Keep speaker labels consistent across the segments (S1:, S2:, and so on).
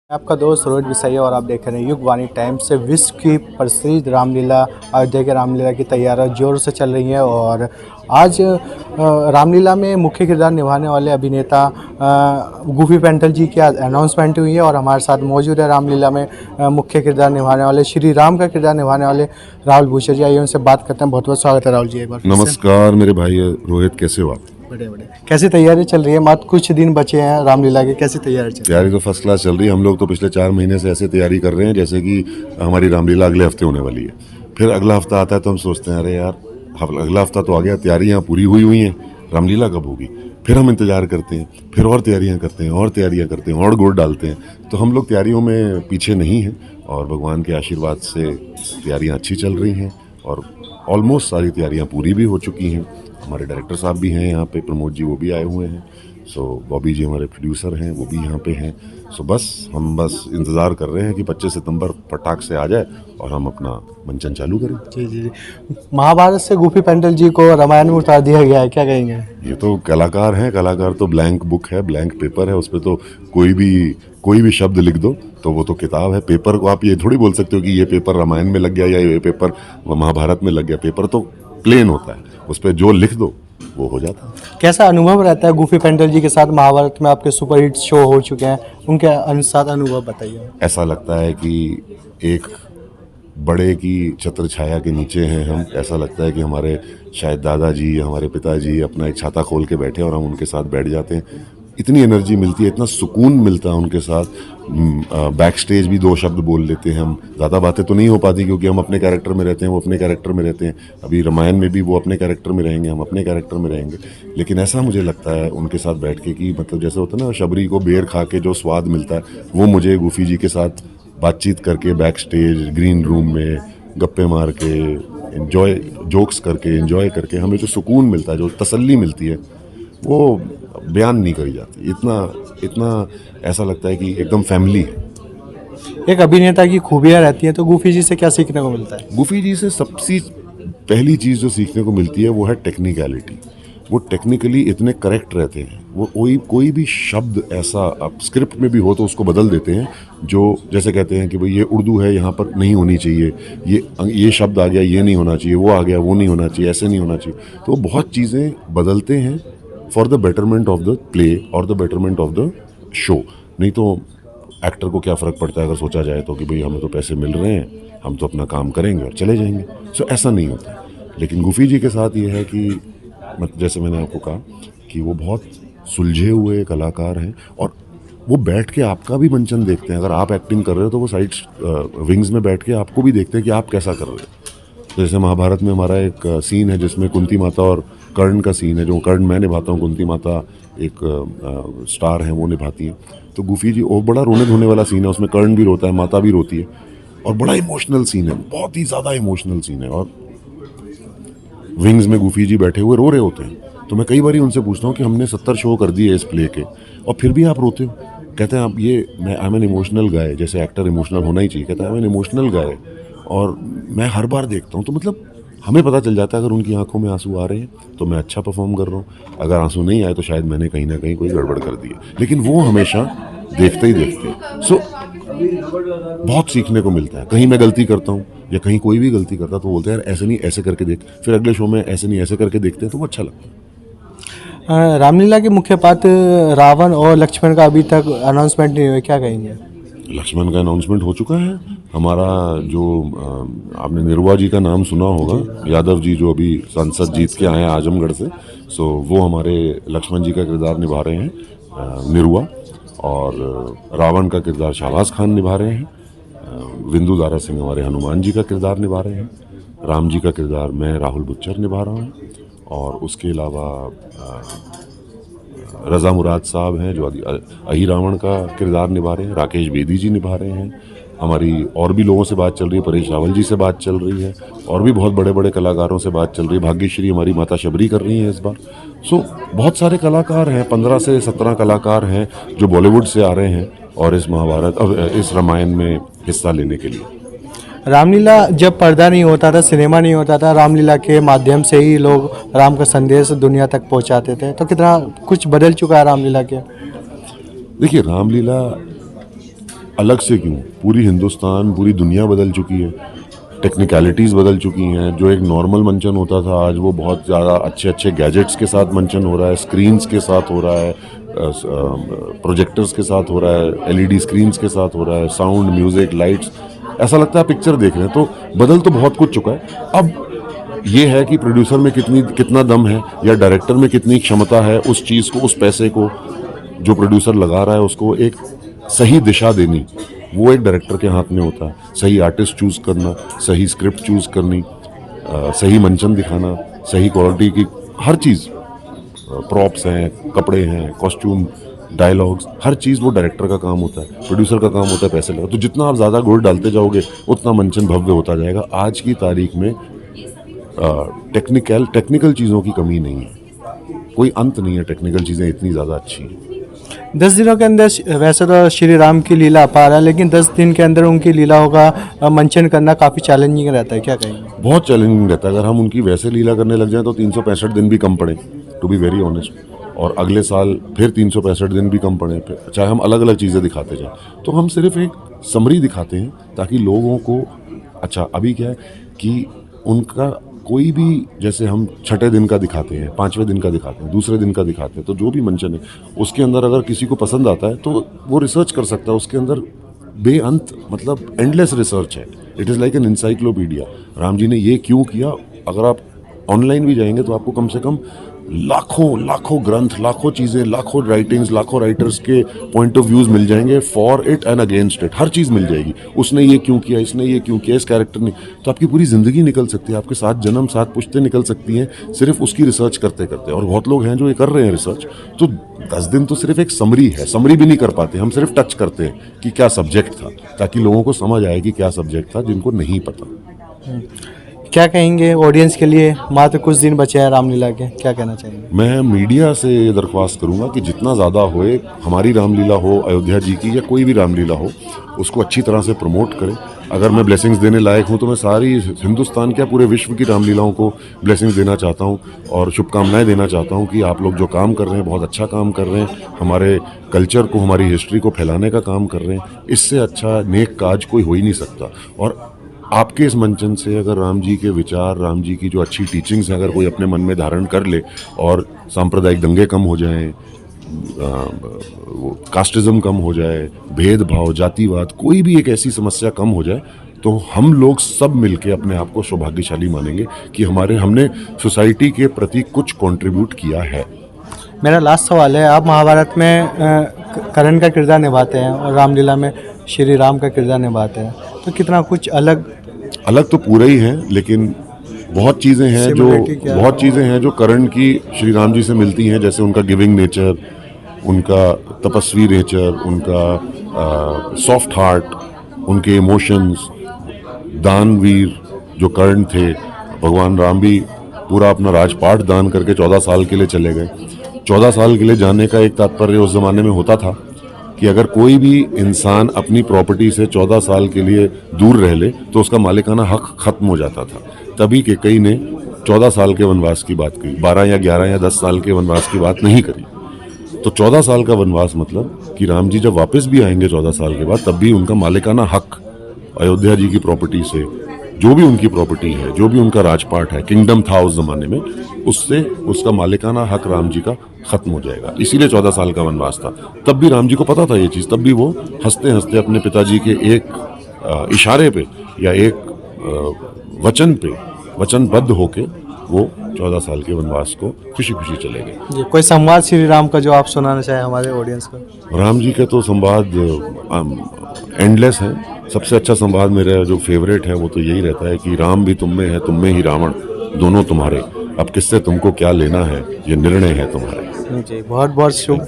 S1: आपका दोस्त रोहित विसैया और आप देख रहे हैं युग वाणी टाइम्स से। विश्व की प्रसिद्ध रामलीला अयोध्या के रामलीला की तैयारियां जोर से चल रही हैं और आज रामलीला में मुख्य किरदार निभाने वाले अभिनेता गूफी पेंटल जी की आज अनाउंसमेंट हुई है और हमारे साथ मौजूद है रामलीला में मुख्य किरदार निभाने वाले श्री राम का किरदार निभाने वाले राहुल भूषण जी। आइए उनसे बात करते हैं। बहुत बहुत स्वागत है राहुल जी एक बार।
S2: नमस्कार मेरे भाई रोहित, कैसे हो आप?
S1: बड़े बड़े कैसी तैयारी चल रही है? मात्र कुछ दिन बचे हैं रामलीला के, कैसी तैयारी चल रही है?
S2: तैयारी तो फर्स्ट क्लास चल रही है। हम लोग तो पिछले 4 महीने से ऐसे तैयारी कर रहे हैं जैसे कि हमारी रामलीला अगले हफ्ते होने वाली है। फिर अगला हफ्ता आता है तो हम सोचते हैं अरे यार अगला हफ्ता तो आ गया, तैयारियाँ पूरी हुई हैं, रामलीला कब होगी? फिर हम इंतज़ार करते हैं, फिर और तैयारियाँ करते हैं और तैयारियाँ करते हैं और गुड़ डालते हैं। तो हम लोग तैयारियों में पीछे नहीं हैं और भगवान के आशीर्वाद से तैयारियाँ अच्छी चल रही हैं और ऑलमोस्ट सारी तैयारियाँ पूरी भी हो चुकी हैं। हमारे डायरेक्टर साहब भी हैं यहाँ पे, प्रमोद जी वो भी आए हुए हैं। सो बॉबी जी हमारे प्रोड्यूसर हैं, वो भी यहाँ पे हैं। सो हम बस इंतज़ार कर रहे हैं कि 25 सितंबर फटाक से आ जाए और हम अपना मंचन चालू करें।
S1: जी जी जी। महाभारत से गूफी पेंटल जी को रामायण में उतार दिया गया है, क्या कहेंगे?
S2: ये तो कलाकार हैं, कलाकार तो ब्लैंक बुक है, ब्लैंक पेपर है। उस पर तो कोई भी शब्द लिख दो तो वो तो किताब है। पेपर को आप ये थोड़ी बोल सकते हो कि ये पेपर रामायण में लग गया या ये पेपर महाभारत में लग गया। पेपर तो प्लेन होता है, उस पर जो लिख दो वो हो जाता है।
S1: कैसा अनुभव रहता है गूफी पेंटल जी के साथ? महाभारत में आपके सुपरहिट शो हो चुके हैं, उनके अनुसार अनुभव बताइए।
S2: ऐसा लगता है कि एक बड़े की छत्र छाया के नीचे हैं हम। ऐसा लगता है कि हमारे शायद दादाजी, हमारे पिताजी अपना एक छाता खोल के बैठे और हम उनके साथ बैठ जाते हैं। इतनी एनर्जी मिलती है, इतना सुकून मिलता है उनके साथ। बैक स्टेज भी 2 शब्द बोल लेते हैं हम। ज़्यादा बातें तो नहीं हो पाती क्योंकि हम अपने कैरेक्टर में रहते हैं, वो अपने कैरेक्टर में रहते हैं। अभी रामायण में भी वो अपने कैरेक्टर में रहेंगे, हम अपने कैरेक्टर में रहेंगे। लेकिन ऐसा मुझे लगता है उनके साथ बैठ के कि मतलब जैसे होता है ना, शबरी को बेर खा के जो स्वाद मिलता है वो मुझे गूफी जी के साथ बातचीत करके बैक स्टेज ग्रीन रूम में गप्पे मार के एंजॉय जोक्स करके एंजॉय करके हमें जो सुकून मिलता है, जो तसल्ली मिलती है, वो बयान नहीं करी जाती। इतना ऐसा लगता है कि एकदम फैमिली है।
S1: एक अभिनेता की खूबियाँ रहती हैं, तो गूफी जी से क्या सीखने को मिलता है?
S2: गूफी जी से सबसे पहली चीज़ जो सीखने को मिलती है वो है टेक्निकलिटी। वो टेक्निकली इतने करेक्ट रहते हैं। वो कोई भी शब्द ऐसा अब स्क्रिप्ट में भी हो तो उसको बदल देते हैं। जो जैसे कहते हैं कि भाई ये उर्दू है, यहाँ पर नहीं होनी चाहिए, ये शब्द आ गया, ये नहीं होना चाहिए, वो आ गया, वो नहीं होना चाहिए, ऐसे नहीं होना चाहिए। तो वो बहुत चीज़ें बदलते हैं for the betterment of the play और the betterment of the show. नहीं तो एक्टर को क्या फ़र्क पड़ता है अगर सोचा जाए तो कि भाई हमें तो पैसे मिल रहे हैं, हम तो अपना काम करेंगे और चले जाएंगे। सो ऐसा नहीं होता। लेकिन गूफी जी के साथ ये है कि जैसे मैंने आपको कहा कि वो बहुत सुलझे हुए कलाकार हैं और वो बैठ के आपका भी मंचन देखते हैं। अगर आप एक्टिंग कर रहे हो तो वो साइड विंग्स में बैठ के आपको भी देखते हैं कि आप कैसा कर रहे हो। तो जैसे महाभारत में हमारा एक सीन है जिसमें कुंती माता और कर्ण का सीन है, जो कर्ण मैं निभाता हूँ, कुंती माता एक स्टार है वो निभाती हैं। तो गूफी जी, वो बड़ा रोने धोने वाला सीन है, उसमें कर्ण भी रोता है, माता भी रोती है और बड़ा इमोशनल सीन है, बहुत ही ज़्यादा इमोशनल सीन है। और विंग्स में गूफी जी बैठे हुए रो रहे होते हैं। तो मैं कई बार उनसे पूछता हूँ कि हमने 70 शो कर दिए इस प्ले के और फिर भी आप रोते हो। कहते हैं आप मैं आई एम एन इमोशनल गाय, जैसे एक्टर इमोशनल होना ही चाहिए। कहते हैं आई एम एन इमोशनल गाय और मैं हर बार देखता हूँ। तो मतलब हमें पता चल जाता है अगर उनकी आंखों में आंसू आ रहे हैं तो मैं अच्छा परफॉर्म कर रहा हूँ, अगर आंसू नहीं आए तो शायद मैंने कहीं ना कहीं कोई गड़बड़ कर दी है। लेकिन वो हमेशा देखते ही देखते हैं। सो बहुत सीखने को मिलता है। कहीं मैं गलती करता हूँ या कहीं कोई भी गलती करता तो बोलते हैं यार ऐसे नहीं, ऐसे करके देख। फिर अगले शो में ऐसे नहीं, ऐसे करके देखते हैं तो वो अच्छा लगता है।
S1: रामलीला के मुख्य पात्र रावण और लक्ष्मण का अभी तक अनाउंसमेंट नहीं हुआ, क्या कहेंगे?
S2: लक्ष्मण का अनाउंसमेंट हो चुका है। हमारा जो आपने निरुआ जी का नाम सुना होगा, यादव जी जो अभी सांसद जीत के आए हैं आजमगढ़ से। सो वो हमारे लक्ष्मण जी का किरदार निभा रहे हैं निरुआ, और रावण का किरदार शाहबाज खान निभा रहे हैं। विंदु दारा सिंह हमारे हनुमान जी का किरदार निभा रहे हैं। राम जी का किरदार मैं राहुल बुच्चर निभा रहा हूँ। और उसके अलावा रज़ा मुराद साहब हैं जो अही रावण का किरदार निभा रहे हैं। राकेश बेदी जी निभा रहे हैं। हमारी और भी लोगों से बात चल रही है, परेश रावल जी से बात चल रही है और भी बहुत बड़े बड़े कलाकारों से बात चल रही है। भाग्यश्री हमारी माता शबरी कर रही हैं इस बार। सो बहुत सारे कलाकार हैं, 15 से 17 कलाकार हैं जो बॉलीवुड से आ रहे हैं और इस महाभारत और इस रामायण में हिस्सा लेने के लिए।
S1: रामलीला जब पर्दा नहीं होता था, सिनेमा नहीं होता था, रामलीला के माध्यम से ही लोग राम का संदेश दुनिया तक पहुंचाते थे। तो कितना कुछ बदल चुका है रामलीला के।
S2: देखिए, रामलीला अलग से क्यों, पूरी हिंदुस्तान, पूरी दुनिया बदल चुकी है, टेक्निकलिटीज़ बदल चुकी हैं। जो एक नॉर्मल मंचन होता था, आज वो बहुत ज़्यादा अच्छे अच्छे गैजेट्स के साथ मंचन हो रहा है, स्क्रीन्स के साथ हो रहा है, प्रोजेक्टर्स के साथ हो रहा है, एलईडी स्क्रीन्स के साथ हो रहा है, साउंड, म्यूज़िक, लाइट्स, ऐसा लगता है पिक्चर देख रहे हैं। तो बदल तो बहुत कुछ चुका है। अब ये है कि प्रोड्यूसर में कितना दम है या डायरेक्टर में कितनी क्षमता है उस चीज़ को, उस पैसे को जो प्रोड्यूसर लगा रहा है उसको एक सही दिशा देनी, वो एक डायरेक्टर के हाथ में होता है। सही आर्टिस्ट चूज़ करना, सही स्क्रिप्ट चूज़ करनी, सही मंचन दिखाना, सही क्वालिटी की हर चीज़, प्रॉप्स हैं, कपड़े हैं, कॉस्ट्यूम, डायलॉग्स, हर चीज़ वो डायरेक्टर का काम होता है। प्रोड्यूसर का काम होता है पैसे लगा। तो जितना आप ज़्यादा गुड़ डालते जाओगे उतना मंचन भव्य होता जाएगा। आज की तारीख में टेक्निकल चीज़ों की कमी नहीं है, कोई अंत नहीं है। टेक्निकल चीज़ें इतनी ज़्यादा अच्छी हैं।
S1: 10 दिनों के अंदर वैसे तो श्री राम की लीला अपार है, लेकिन 10 दिन के अंदर उनकी लीलाओं का मंचन करना काफ़ी चैलेंजिंग रहता है, क्या कहेंगे?
S2: बहुत चैलेंजिंग रहता है। अगर हम उनकी वैसे लीला करने लग जाएं तो 365 दिन भी कम पड़े, टू बी वेरी ऑनेस्ट, और अगले साल फिर 365 दिन भी कम पड़े, चाहे हम अलग अलग चीज़ें दिखाते जाएं। तो हम सिर्फ एक समरी दिखाते हैं ताकि लोगों को, अच्छा अभी क्या है कि उनका कोई भी, जैसे हम छठे दिन का दिखाते हैं, 5वें दिन का दिखाते हैं, दूसरे दिन का दिखाते हैं, तो जो भी मंचन है उसके अंदर अगर किसी को पसंद आता है तो वो रिसर्च कर सकता है। उसके अंदर बेअंत, मतलब एंडलेस रिसर्च है। It is like an encyclopaedia. Ram ji ने ये क्यों किया, अगर आप ऑनलाइन भी जाएंगे तो आपको कम से कम लाखों ग्रंथ, लाखों चीज़ें, लाखों राइटिंग्स, लाखों राइटर्स के पॉइंट ऑफ व्यूज़ मिल जाएंगे, for it and against it, हर चीज़ मिल जाएगी। उसने ये क्यों किया, इसने ये क्यों किया, इस कैरेक्टर ने, तो आपकी पूरी ज़िंदगी निकल सकती है, आपके 7 जन्म 7 पुश्तें निकल सकती हैं सिर्फ उसकी रिसर्च करते करते। और बहुत लोग हैं जो ये कर रहे हैं रिसर्च। तो 10 दिन तो सिर्फ एक समरी है, समरी भी नहीं कर पाते हम, सिर्फ टच करते हैं कि क्या सब्जेक्ट था, ताकि लोगों को समझ आए कि क्या सब्जेक्ट था जिनको नहीं पता।
S1: क्या कहेंगे ऑडियंस के लिए? मात्र कुछ दिन बचे हैं रामलीला के, क्या कहना चाहेंगे?
S2: मैं मीडिया से ये दरख्वास्त करूंगा कि जितना ज़्यादा होए, हमारी रामलीला हो, अयोध्या जी की या कोई भी रामलीला हो, उसको अच्छी तरह से प्रमोट करें। अगर मैं ब्लेसिंग्स देने लायक हूं तो मैं सारी हिंदुस्तान क्या पूरे विश्व की रामलीलाओं को ब्लेसिंग्स देना चाहता हूं और शुभकामनाएं देना चाहता हूं कि आप लोग जो काम कर रहे हैं बहुत अच्छा काम कर रहे हैं, हमारे कल्चर को, हमारी हिस्ट्री को फैलाने का काम कर रहे हैं। इससे अच्छा नेक काज कोई हो ही नहीं सकता। और आपके इस मंचन से अगर राम जी के विचार, राम जी की जो अच्छी टीचिंग्स हैं, अगर कोई अपने मन में धारण कर ले और सांप्रदायिक दंगे कम हो जाएं, वो कास्टिज्म कम हो जाए, भेदभाव, जातिवाद, कोई भी एक ऐसी समस्या कम हो जाए, तो हम लोग सब मिलके अपने आप को सौभाग्यशाली मानेंगे कि हमने सोसाइटी के प्रति कुछ कंट्रीब्यूट किया है।
S1: मेरा लास्ट सवाल है, आप महाभारत में कर्ण का किरदार निभाते हैं और रामलीला में श्री राम का किरदार निभाते हैं, तो कितना कुछ अलग
S2: तो पूरा ही है, लेकिन बहुत चीज़ें हैं जो कर्ण की श्री राम जी से मिलती हैं। जैसे उनका गिविंग नेचर, उनका तपस्वी नेचर, उनका सॉफ्ट हार्ट, उनके इमोशंस, दानवीर जो कर्ण थे। भगवान राम भी पूरा अपना राजपाट दान करके 14 साल के लिए चले गए। 14 साल के लिए जाने का एक तात्पर्य उस ज़माने में होता था कि अगर कोई भी इंसान अपनी प्रॉपर्टी से 14 साल के लिए दूर रह ले तो उसका मालिकाना हक खत्म हो जाता था। तभी केकई ने 14 साल के वनवास की बात कही, 12 या 11 या 10 साल के वनवास की बात नहीं करी। तो 14 साल का वनवास मतलब कि राम जी जब वापस भी आएंगे 14 साल के बाद, तब भी उनका मालिकाना हक अयोध्या जी की प्रॉपर्टी से, जो भी उनकी प्रॉपर्टी है, जो भी उनका राजपाट है, किंगडम था उस जमाने में, उससे उसका मालिकाना हक राम जी का खत्म हो जाएगा। इसीलिए 14 साल का वनवास था। तब भी राम जी को पता था ये चीज़, तब भी वो हंसते हंसते अपने पिताजी के एक इशारे पे या एक वचन पे वचनबद्ध होके वो 14 साल के वनवास को खुशी खुशी चले गए।
S1: कोई संवाद श्री राम का जो आप सुनाना चाहें हमारे ऑडियंस को?
S2: राम जी के तो संवाद एंडलेस है। सबसे अच्छा संवाद मेरा जो फेवरेट है वो तो यही रहता है कि राम भी तुम में है, तुम में ही रावण, दोनों तुम्हारे, अब किससे तुमको क्या लेना है, ये निर्णय है तुम्हारे।
S1: जी, बहुत बहुत शुभ।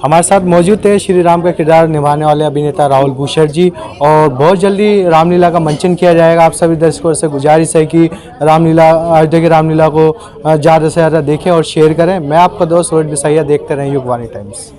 S1: हमारे साथ मौजूद थे श्री राम का किरदार निभाने वाले अभिनेता राहुल भूषण जी, और बहुत जल्दी रामलीला का मंचन किया जाएगा। आप सभी दर्शकों से गुजारिश है कि रामलीला, अयोध्या की रामलीला को ज़्यादा से ज़्यादा देखें और शेयर करें। मैं आपका दोस्त रोहित बिसैया, देखते रहें युगवाणी टाइम्स।